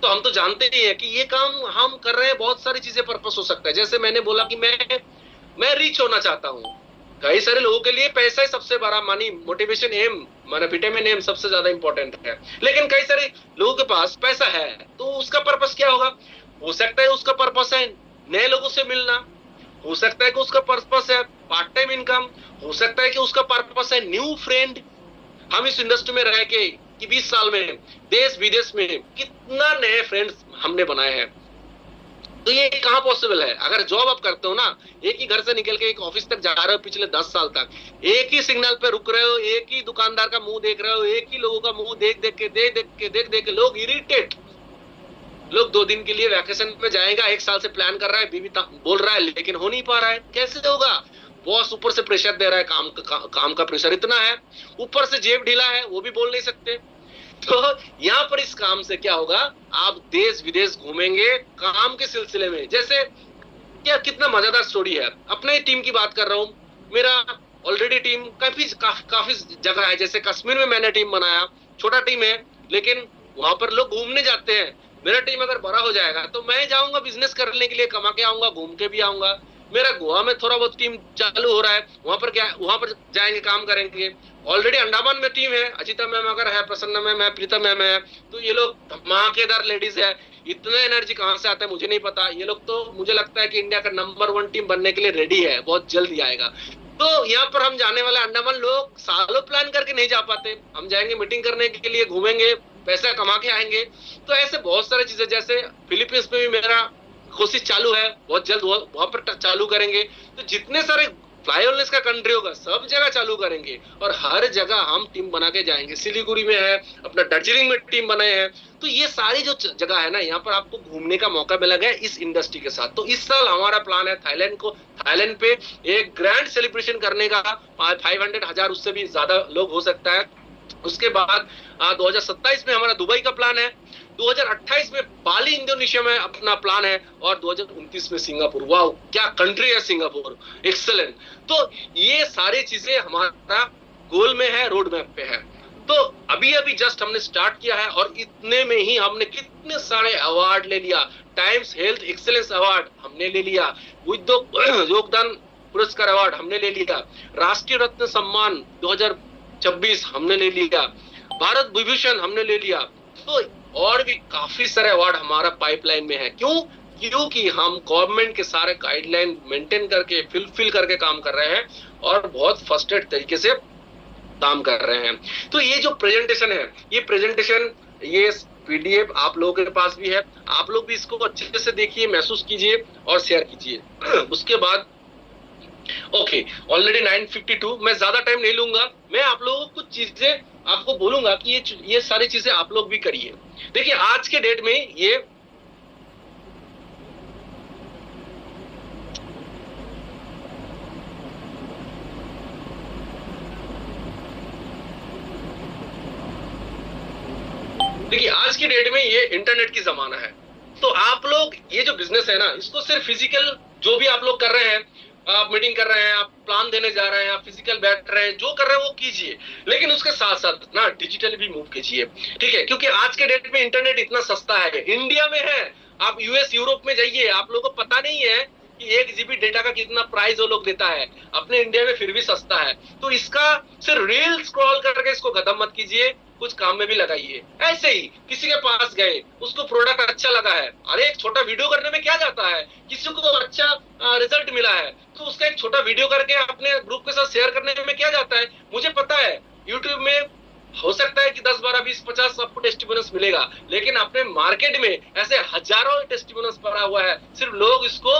तो हम तो जानते ही हैं कि ये काम हम कर रहे हैं, बहुत सारी चीजें पर्पस हो सकता है। जैसे मैंने बोला कि मैं रिच होना चाहता हूँ। कई सारे लोगों के लिए पैसा ही सबसे बड़ा मानी मोटिवेशन एम, माना विटामिन एम सबसे ज्यादा इंपॉर्टेंट है। लेकिन कई सारे लोगों के पास पैसा है तो उसका पर्पस क्या होगा? हो सकता है उसका पर्पस है नए लोगों से मिलना, हो सकता है कि उसका पर्पस है पार्ट टाइम इनकम, हो सकता है कि उसका पर्पस है न्यू फ्रेंड। हम इस इंडस्ट्री में रह के कि 20 साल में देश विदेश में कितना नए फ्रेंड्स हमने बनाए हैं। तो ये कहाँ पॉसिबल है? अगर जॉब आप करते हो ना, एक ही घर से निकल के एक ऑफिस तक जा रहे हो पिछले 10 साल तक, एक ही सिग्नल पे रुक रहे हो, एक ही दुकानदार का मुंह देख रहे हो, एक ही लोगों का मुंह देख देख के लोग इरिटेट। लोग 2 दिन के लिए वैकेशन में जाएगा, 1 साल से प्लान कर रहा है, बीवी बोल रहा है लेकिन हो नहीं पा रहा है। कैसे होगा? बॉस ऊपर से प्रेशर दे रहा है, काम का प्रेशर इतना है, ऊपर से जेब ढीला है, वो भी बोल नहीं सकते। तो यहाँ पर इस काम से क्या होगा, आप देश विदेश घूमेंगे काम के सिलसिले में। जैसे क्या कितना मजेदार स्टोरी है, अपने टीम की बात कर रहा हूँ। मेरा ऑलरेडी टीम काफी जगह है। जैसे कश्मीर में मैंने टीम बनाया, छोटा टीम है लेकिन वहां पर लोग घूमने जाते हैं। मेरा टीम अगर बड़ा हो जाएगा तो मैं जाऊंगा बिजनेस करने के लिए, कमा के आऊंगा, घूम के भी आऊंगा। मेरा गोवा में थोड़ा बहुत टीम चालू हो रहा है, वहां पर जाएंगे, काम करेंगे। ऑलरेडी अंडमान में टीम है, अजिता मैम अगर है, प्रसन्ना मैम है, प्रीतम मैम है। तो ये लोग धमाकेदार लेडीज है। इतना एनर्जी कहां से आता है मुझे नहीं पता। ये लोग तो मुझे लगता है कि इंडिया का नंबर 1 टीम बनने के लिए रेडी है, बहुत जल्दी आएगा। तो यहाँ पर हम जाने वाले अंडमान, लोग सालों प्लान करके नहीं जा पाते। हम जाएंगे मीटिंग करने के लिए, घूमेंगे, पैसा कमा के आएंगे। तो ऐसे बहुत सारी चीजें, जैसे फिलीपींस में भी मेरा कोशिश चालू है, बहुत जल्द वहां पर चालू करेंगे। तो जितने सारे फ्लाईओवरलेस का कंट्री होगा सब जगह चालू करेंगे और हर जगह हम टीम बना के जाएंगे। सिलीगुड़ी में है, अपना दार्जिलिंग में टीम बनाए हैं। तो ये सारी जो जगह है ना, यहाँ पर आपको घूमने का मौका मिला गया इस इंडस्ट्री के साथ। तो इस साल हमारा प्लान है थाईलैंड पे एक ग्रैंड सेलिब्रेशन करने का। 500,000 उससे भी ज्यादा लोग हो सकता है। उसके बाद 2027 में हमारा दुबई का प्लान है, 2028 में बाली इंडोनेशिया में अपना प्लान है और 2029 में सिंगापुर। वाह क्या कंट्री है सिंगापुर, एक्सेलेंट। तो ये सारी चीजें हमारा गोल में है, रोड मैप पे है। तो अभी जस्ट हमने स्टार्ट किया है और इतने में ही हमने कितने सारे अवार्ड ले लिया। टाइम्स हेल्थ एक्सेलेंस अवार्ड हमने ले लिया, उद्योग योगदान पुरस्कार अवार्ड हमने ले लिया, राष्ट्रीय रत्न सम्मान 2026 हमने ले लिया, भारत विभूषण हमने ले लिया। तो और भी काफी सारे अवार्ड हमारा पाइपलाइन में है। क्योंकि हम गवर्नमेंट के सारे गाइडलाइन मेंटेन करके फुलफिल करके काम कर रहे हैं और बहुत फर्स्टेड तरीके से काम कर रहे हैं। तो ये जो प्रेजेंटेशन है, ये प्रेजेंटेशन, ये पीडीएफ आप लोगों के पास भी है। आप लोग भी इसको अच्छे से देखिए, महसूस कीजिए और शेयर कीजिए। उसके बाद ओके, ऑलरेडी 9:52, मैं ज्यादा टाइम नहीं लूंगा। मैं आप लोगों को कुछ चीजें आपको बोलूंगा कि ये सारी चीजें आप लोग भी करिए। देखिए आज के डेट में ये इंटरनेट की जमाना है। तो आप लोग ये जो बिजनेस है ना, इसको सिर्फ फिजिकल जो भी आप लोग कर रहे हैं, आप मीटिंग कर रहे हैं, आप प्लान देने जा रहे हैं, आप फिजिकल बैठ रहे हैं, जो कर रहे हैं वो कीजिए, लेकिन उसके साथ साथ ना डिजिटल भी मूव कीजिए। ठीक है, क्योंकि आज के डेट में इंटरनेट इतना सस्ता है, इंडिया में है, आप यूएस यूरोप में जाइए, आप लोगों को पता नहीं है कि कि 1 GB डेटा का कितना प्राइस वो लोग देता है, अपने इंडिया में फिर भी सस्ता है। तो इसका सिर्फ रील स्क्रॉल करके इसको खत्म मत कीजिए, कुछ काम में भी लगाइए। ऐसे ही किसी के पास गए, उसको प्रोडक्ट अच्छा लगा है, अरे एक छोटा वीडियो करने में क्या जाता है, किसी को अच्छा रिजल्ट मिला है तो उसका एक छोटा वीडियो करके अपने ग्रुप के साथ शेयर करने में क्या जाता है। मुझे पता है यूट्यूब में हो सकता है कि 10, 12, 20, 50 सबको टेस्टिमोनियल्स मिलेगा, लेकिन अपने मार्केट में ऐसे हजारों टेस्टिमोनियल्स पड़ा हुआ है, सिर्फ लोग इसको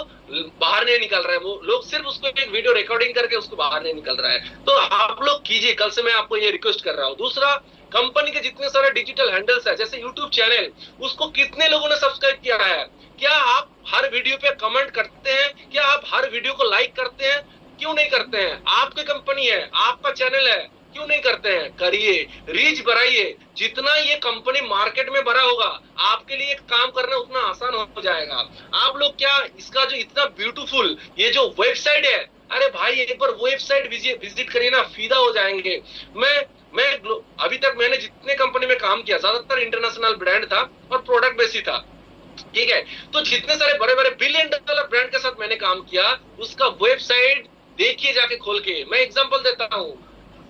बाहर नहीं निकल रहे हैं। वो लोग सिर्फ उसको एक वीडियो रिकॉर्डिंग करके उसको बाहर नहीं निकल रहा है। तो आप लोग कीजिए, कल से मैं आपको ये रिक्वेस्ट कर रहा हूँ। दूसरा, कंपनी के जितने सारे डिजिटल हैंडल्स है, जैसे यूट्यूब चैनल, उसको कितने लोगों ने सब्सक्राइब किया है? क्या आप हर वीडियो पे कमेंट करते हैं? क्या आप हर वीडियो को लाइक करते हैं? क्यों नहीं करते हैं? आपकी कंपनी है, आपका चैनल है, क्यों नहीं करते हैं? करिए, रीच बढ़ाइए। जितना ये कंपनी मार्केट में बढ़ा होगा, आपके लिए काम करना उतना आसान हो जाएगा। आप लोग क्या, इसका जो इतना ब्यूटीफुल ये जो वेबसाइट है, अरे भाई एक बार वेबसाइट विजिट करिए ना, फिदा हो जाएंगे। मैं अभी तक मैंने जितने कंपनी में काम किया, ज्यादातर इंटरनेशनल ब्रांड था और प्रोडक्ट बेसिक था, ठीक है। तो जितने सारे बड़े बड़े बिलियन डॉलर ब्रांड के साथ मैंने काम किया, उसका वेबसाइट देखिए जाके खोल के। मैं एग्जांपल देता हूँ,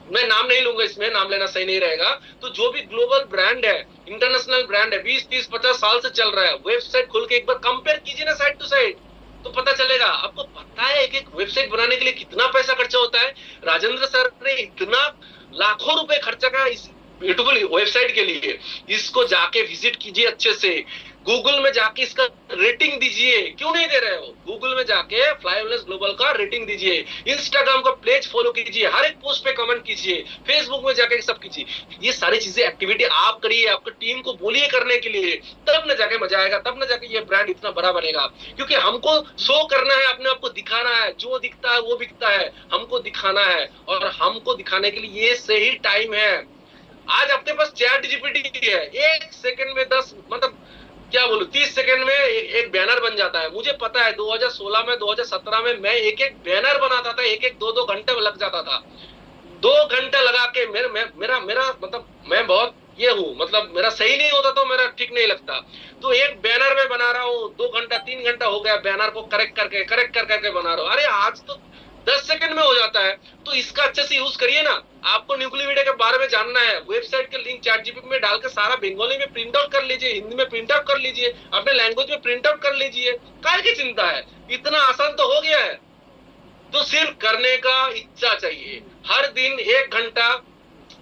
मैं नाम नहीं लूंगा, इसमें नाम लेना सही नहीं रहेगा। तो जो भी ग्लोबल ब्रांड है, इंटरनेशनल ब्रांड है, 20, 30, 50 साल से चल रहा है, वेबसाइट खोल के एक बार कंपेयर कीजिए ना साइड टू साइड, तो पता चलेगा आपको। पता है एक एक वेबसाइट बनाने के लिए कितना पैसा खर्चा होता है? राजेंद्र सर ने इतना लाखों रुपए खर्चा किया इस ब्यूटीफुल वेबसाइट के लिए। इसको जाके विजिट कीजिए अच्छे से, गूगल में जाके इसका रेटिंग दीजिए। क्यों नहीं दे रहे हो? गूगल में जाके फ्लाई वेलनेस ग्लोबल का रेटिंग दीजिए, इंस्टाग्राम का पेज फॉलो कीजिए, हर एक पोस्ट पे कमेंट कीजिए, फेसबुक में जाके सब कीजिए। ये सारी चीजें एक्टिविटी आप करिए, आपकी टीम को बोलिए करने के लिए, तब न जाके मजा आएगा, तब न जाके ये ब्रांड इतना बड़ा बनेगा। क्योंकि हमको शो करना है, अपने आप को दिखाना है, जो दिखता है वो बिकता है, हमको दिखाना है। और हमको दिखाने के लिए ये सही टाइम है। आज अपने पास चैट जीपीटी है, 1 सेकंड में 10 मतलब क्या बोलूं 30 सेकंड में एक बैनर बन जाता है। मुझे पता है 2016 में 2017 में मैं एक एक बैनर बनाता था, एक एक 2-2 घंटे लग जाता था। 2 घंटे लगा के मेरा मतलब मैं बहुत ये हूँ, मतलब मेरा सही नहीं होता तो मेरा ठीक नहीं लगता। तो एक बैनर में बना रहा हूँ, 2 घंटा 3 घंटा हो गया बैनर को करेक्ट करके बना रहा हूँ। अरे आज तो 10 सेकंड में हो जाता है। तो इसका अच्छे से यूज करिए ना। आपको न्यूक्लियोवीडिया के बारे में जानना है, वेबसाइट के लिंक चैट जीपीटी में डाल के सारा बंगाली में प्रिंट आउट कर लीजिए, हिंदी में प्रिंट आउट कर लीजिए, अपने लैंग्वेज में प्रिंट आउट कर लीजिए। काय की चिंता है? इतना आसान तो हो गया है। तो सिर्फ करने का इच्छा चाहिए। हर दिन 1 घंटा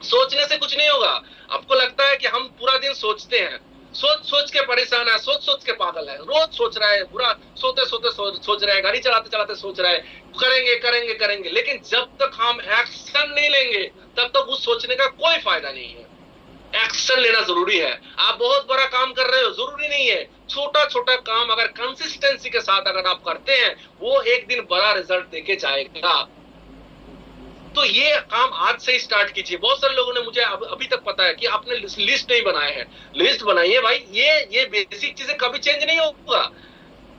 सोचने से कुछ नहीं होगा। आपको लगता है कि हम पूरा दिन सोचते हैं, सोच के परेशान है, सोच के पागल है, रोज सोच रहा है, बुरा सोते सोच रहा है, गाड़ी चलाते सोच रहा है, करेंगे, लेकिन जब तक हम एक्शन नहीं लेंगे तब तक उस सोचने का कोई फायदा नहीं है। एक्शन लेना जरूरी है। आप बहुत बड़ा काम कर रहे हो, जरूरी नहीं है, छोटा काम अगर कंसिस्टेंसी के साथ अगर आप करते हैं, वो एक दिन बड़ा रिजल्ट देके जाएगा। तो ये काम आज से ही स्टार्ट कीजिए। बहुत सारे लोगों ने मुझे अभी तक पता है कि आपने लिस्ट नहीं बनाए हैं, लिस्ट बनाइए भाई। ये बेसिक चीजें कभी चेंज नहीं होगा।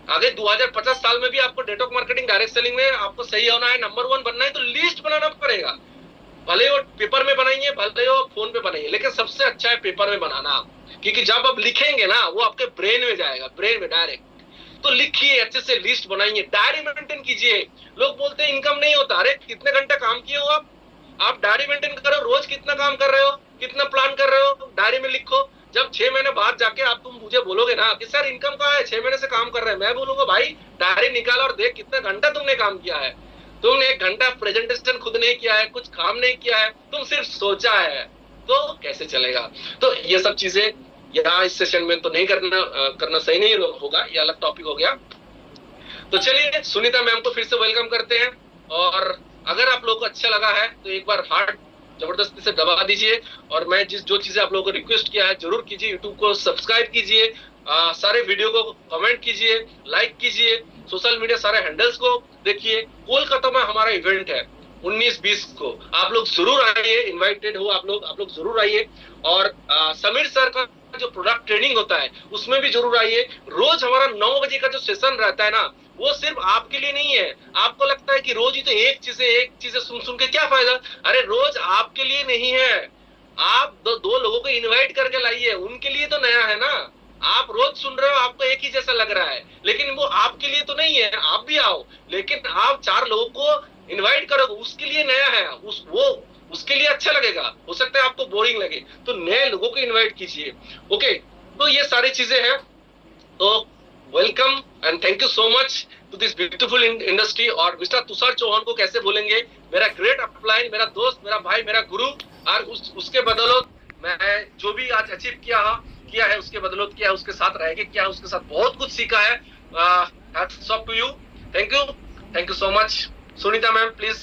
आगे 2050 साल में भी आपको नेटवर्क मार्केटिंग, डायरेक्ट सेलिंग में आपको सही होना है, नंबर 1 बनना है, तो लिस्ट बनाना पड़ेगा। भले वो पेपर में बनाइए, भले वो फोन पे बनाइए, लेकिन सबसे अच्छा है पेपर में बनाना। क्योंकि जब आप लिखेंगे ना, वो आपके ब्रेन में जाएगा, ब्रेन में डायरेक्ट। तो लिखिए, अच्छे से लिस्ट बनाइए, डायरी मेंटेन कीजिए। लोग बोलते हैं इनकम नहीं होता। अरे कितने घंटे काम किए हो आप डायरी मेंटेन करो, रोज कितना काम कर रहे हो, कितना प्लान कर रहे हो, डायरी में लिखो। जब 6 महीने बाद जाके आप तुम मुझे बोलोगे ना कि सर इनकम कहाँ है, 6 महीने से काम कर रहे हैं, मैं बोलूंगा भाई डायरी निकालो और देख कितना घंटा तुमने काम किया है। तुमने 1 घंटा प्रेजेंटेशन खुद नहीं किया है, कुछ काम नहीं किया है, तुम सिर्फ सोचा है, तो कैसे चलेगा? तो ये सब चीजें यहाँ इस सेशन में तो नहीं करना सही नहीं होगा, ये अलग टॉपिक हो गया। तो चलिए सुनीता मैम को फिर से वेलकम करते हैं। और अगर आप लोगों को अच्छा लगा है तो एक बार हार्ट जबरदस्ती से दबा दीजिए। और मैं जो चीजें आप लोगों को रिक्वेस्ट किया है जरूर कीजिए। यूट्यूब को सब्सक्राइब कीजिए, सारे वीडियो को कमेंट कीजिए, लाइक कीजिए, सोशल मीडिया सारे हैंडल्स को देखिए। कोलकाता में हमारा इवेंट है 19-20 को, आप लोग जरूर आइए, इनवाइटेड हो आप लोग जरूर आइए। और समीर सर का जो प्रोडक्ट ट्रेनिंग होता है उसमें भी जरूर आइए। रोज हमारा 9 बजे का जो सेशन रहता है ना, वो सिर्फ आपके लिए नहीं है। आपको लगता है कि रोज ही तो एक चीजें सुन के क्या फायदा? अरे रोज आपके लिए नहीं है, आप दो लोगों को इनवाइट करके लाइए, उनके लिए तो नया है ना। आप रोज सुन रहे हो, आपको एक ही जैसा लग रहा है, लेकिन वो आपके लिए तो नहीं है। आप भी आओ, लेकिन आप 4 लोगों को इनवाइट करोगे, उसके लिए नया है, उसके लिए अच्छा लगेगा। हो सकता है आपको बोरिंग लगे, तो नए लोगों को इनवाइट कीजिए। ओके, तो ये सारी चीजें हैं। तो welcome and thank you so much to this beautiful industry. और मिस्टर तुषार चौहान को कैसे भूलेंगे, मेरा ग्रेट अपलाइन, मेरा दोस्त, मेरा भाई, मेरा गुरु। और उसके बदौलत मैं जो भी आज अचीव किया है उसके बदौलत किया है, उसके साथ रह के किया है, उसके साथ बहुत कुछ सीखा है। Hats off to you. Thank you so much. Sunita ma'am please.